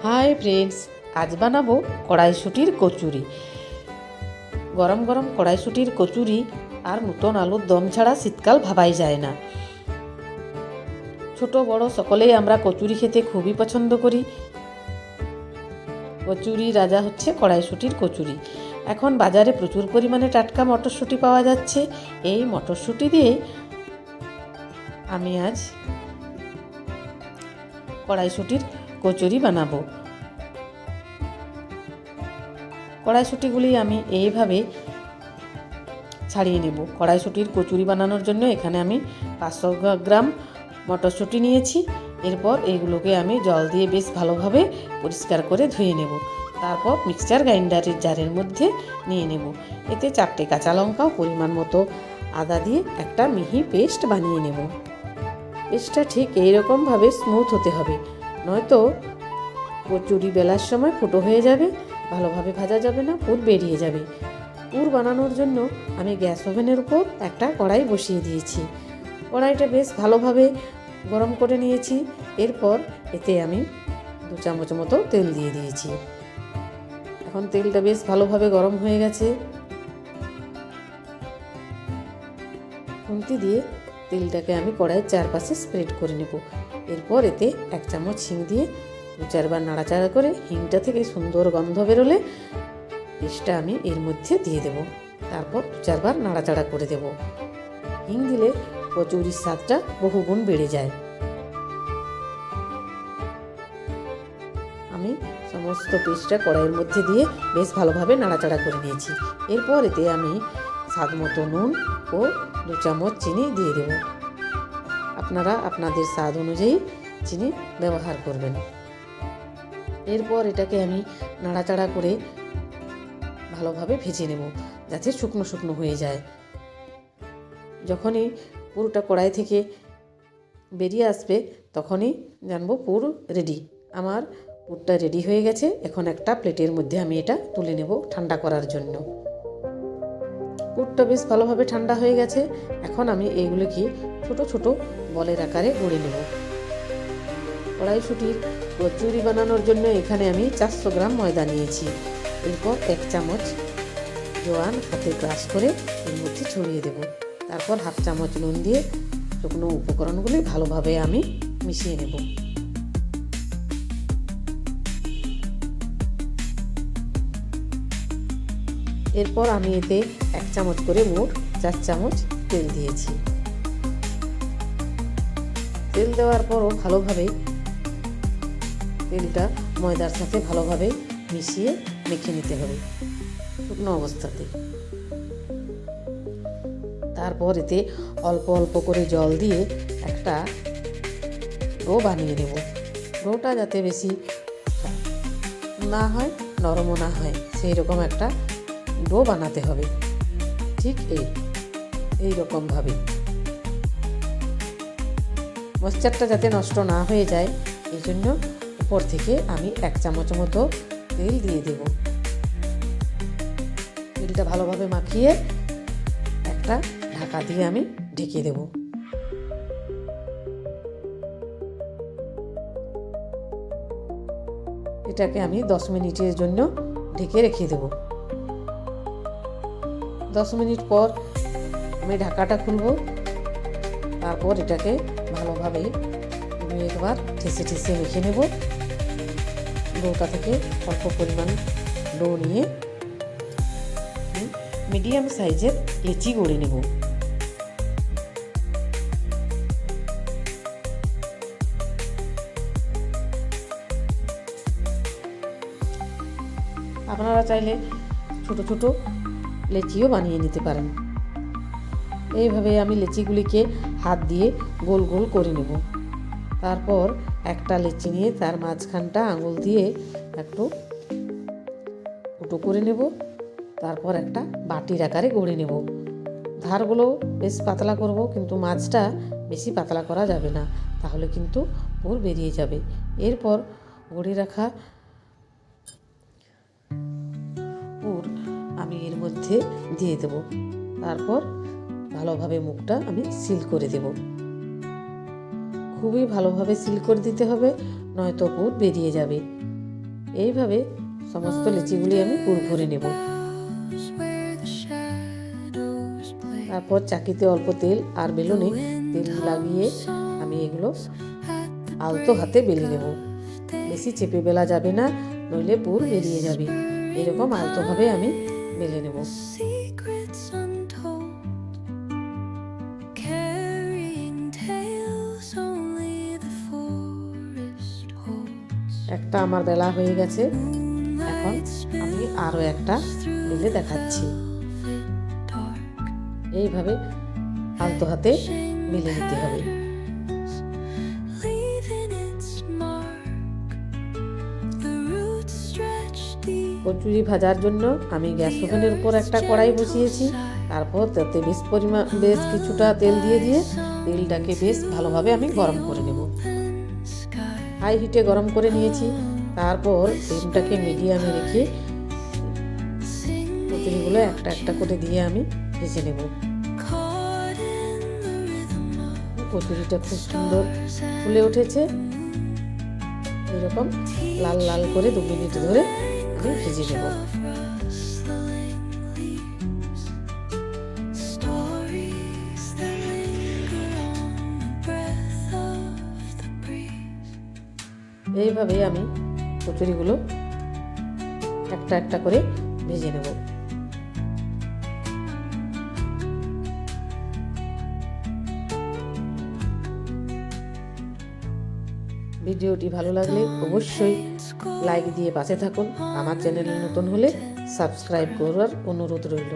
Hi friends, আজ বানাবো কড়াইশুঁটির কচুরি। গরম গরম কড়াইশুঁটির কচুরি আর নতুন আলুর দম ছাড়া শীতকাল ভাবাই যায় না। ছোট বড় সকলেই আমরা কচুরি খেতে খুবই পছন্দ করি। কচুরি রাজা হচ্ছে কড়াইশুঁটির কচুরি। এখন বাজারে প্রচুর পরিমাণে টাটকা মটরশুঁটি পাওয়া যাচ্ছে। এই মটরশুঁটি দিয়ে আমি আজ কড়াইশুঁটির কচুরি বানাবো। কড়াইশুঁটিগুলি আমি এইভাবে ছাড়িয়ে নেব। কড়াইশুঁটির কচুরি বানানোর জন্য এখানে আমি 500 গ্রাম মটরশুঁটি নিয়েছি। এরপর এইগুলোকে আমি জল দিয়ে বেশ ভালোভাবে পরিষ্কার করে ধুয়ে নেব। তারপর মিক্সচার গ্রাইন্ডারের জারের মধ্যে নিয়ে নেব। এতে 4টে কাঁচা লঙ্কা ও পরিমাণ মতো আদা দিয়ে একটা মিহি পেস্ট বানিয়ে নেব। পেস্টটা ঠিক এইরকমভাবে স্মুথ হতে হবে, নয়তো কচুরি বেলার সময় ফুটো হয়ে যাবে, ভালোভাবে ভাজা যাবে না, পুর বেরিয়ে যাবে। পুর বানানোর জন্য আমি গ্যাস ওভেনের উপর একটা কড়াই বসিয়ে দিয়েছি। কড়াইটা বেশ ভালোভাবে গরম করে নিয়েছি। এরপর এতে আমি 2 চামচ মতো তেল দিয়ে দিয়েছি। এখন তেলটা বেশ ভালোভাবে গরম হয়ে গেছে। খুন্তি দিয়ে তেলটাকে আমি কড়াইয়ের চারপাশে স্প্রেড করে নেব। এরপর এতে 1 চামচ হিং দিয়ে 2-4 বার নাড়াচাড়া করে হিংটা থেকে সুন্দর গন্ধ বেরোলে পেস্টটা আমি এর মধ্যে দিয়ে দেব। তারপর 2-4 বার নাড়াচাড়া করে দেব। হিং দিলে কচুরির স্বাদটা বহুগুণ বেড়ে যায়। আমি সমস্ত পেস্টটা কড়াইয়ের মধ্যে দিয়ে বেশ ভালোভাবে নাড়াচাড়া করে নিয়েছি। এরপর এতে আমি স্বাদ মতো নুন ও 2 চামচ চিনি দিয়ে দেব। আপনারা আপনাদের স্বাদ অনুযায়ী চিনি ব্যবহার করবেন। এরপর এটাকে আমি নাড়াচাড়া করে ভালোভাবে ভেজে নেব, যাতে শুকনো শুকনো হয়ে যায়। যখনই পুরটা কড়াই থেকে বেরিয়ে আসবে তখনই জানবো পুর রেডি। আমার পুরটা রেডি হয়ে গেছে। এখন একটা প্লেটের মধ্যে আমি এটা তুলে নেব ঠান্ডা করার জন্য। পুরটা বেশ ভালোভাবে ঠান্ডা হয়ে গেছে। এখন আমি এইগুলোকে ছোট ছোট বলের আকারে গড়ে নেব। কড়াইশুঁটির কচুরি বানানোর জন্য এখানে আমি 400 গ্রাম ময়দা নিয়েছি। এরপর 1 চামচ জোয়ান হাতে ক্রাশ করে এর মধ্যে ছড়িয়ে দেব। তারপর 1/2 চামচ নুন দিয়ে শুকনো উপকরণগুলি ভালোভাবে আমি মিশিয়ে নেব। এরপর আমি এতে 1 চামচ করে মোট 4 চামচ তেল দিয়েছি। তেল দেওয়ার পরও ভালোভাবে তেলটা ময়দার সাথে ভালোভাবে মিশিয়ে মেখে নিতে হবে শুকনো অবস্থাতে। তারপর এতে অল্প অল্প করে জল দিয়ে একটা ডো বানিয়ে নেব। ডোটা যাতে বেশি না হয় নরমও না হয়, সেই রকম একটা ডো বানাতে হবে। ঠিক এই রকমভাবে ময়েশ্চারটা যাতে নষ্ট না হয়ে যায়, এই জন্য উপর থেকে আমি 1 চামচ মতো তেল দিয়ে দেব। তেলটা ভালোভাবে মাখিয়ে একটা ঢাকা দিয়ে আমি ঢেকে দেব। এটাকে আমি 10 মিনিটের জন্য ঢেকে রেখে দেব। 10 মিনিট পর আমি ঢাকাটা খুলব। তারপর এটাকে ভালোভাবে 2-1 বার ঠেসে ঠেসে মেখে নেব। ডোটা থেকে অল্প পরিমাণ ডো নিয়ে মিডিয়াম সাইজের লেচি গড়ে নেব। আপনারা চাইলে ছোট ছোট লেচিও বানিয়ে নিতে পারেন। এইভাবে আমি লেচিগুলিকে হাত দিয়ে গোল গোল করে নেব। তারপর একটা লেচি নিয়ে তার মাঝখানটা আঙুল দিয়ে একটু ফুটো করে নেব। তারপর একটা বাটির আকারে গড়ে নেব। ধারগুলো বেশ পাতলা করব, কিন্তু মাঝটা বেশি পাতলা করা যাবে না, তাহলে কিন্তু পুর বেরিয়ে যাবে। এরপর গড়ে রাখা পুর আমি এর মধ্যে দিয়ে দেব। তারপর ভালোভাবে মুখটা আমি সিল করে দেব। খুবই ভালোভাবে সিল করে দিতে হবে, নয়তো পুর বেরিয়ে যাবে। এইভাবে সমস্ত লিচিগুলি আমি পুর ভরে নেব। তারপর চাকিতে অল্প তেল আর বেলুনে তেল লাগিয়ে আমি এগুলো আলতো হাতে বেলে নেব। বেশি চেপে বেলা যাবে না, নইলে পুর বেরিয়ে যাবে। এরকম আলতোভাবে আমি বেলে নেব। একটা আমার বেলা হয়ে গেছে, এখন আমি আরও একটা বেলে দেখাচ্ছি। এইভাবে আলতো হাতে বেলে নিতে হবে। কচুরি ভাজার জন্য আমি গ্যাস ওভেনের উপর একটা কড়াই বসিয়েছি। তারপর তাতে বেশ কিছুটা তেল দিয়ে তেলটাকে বেশ ভালোভাবে আমি গরম করে নেব। হাই হিটে গরম করে নিয়েছি। তারপর ফ্লেমটাকে মিডিয়ামে রেখে কচুরিগুলো একটা একটা করে দিয়ে আমি ভেজে নেব। কচুরিটা খুব সুন্দর ফুলে উঠেছে। এরকম লাল লাল করে 2 মিনিট ধরে আমি ভেজে নেব। এইভাবে আমি কচুরিগুলো একটা একটা করে ভেজে নেব। ভিডিওটি ভালো লাগলে অবশ্যই লাইক দিয়ে পাশে থাকুন। আমার চ্যানেলে নতুন হলে সাবস্ক্রাইব করার অনুরোধ রইল।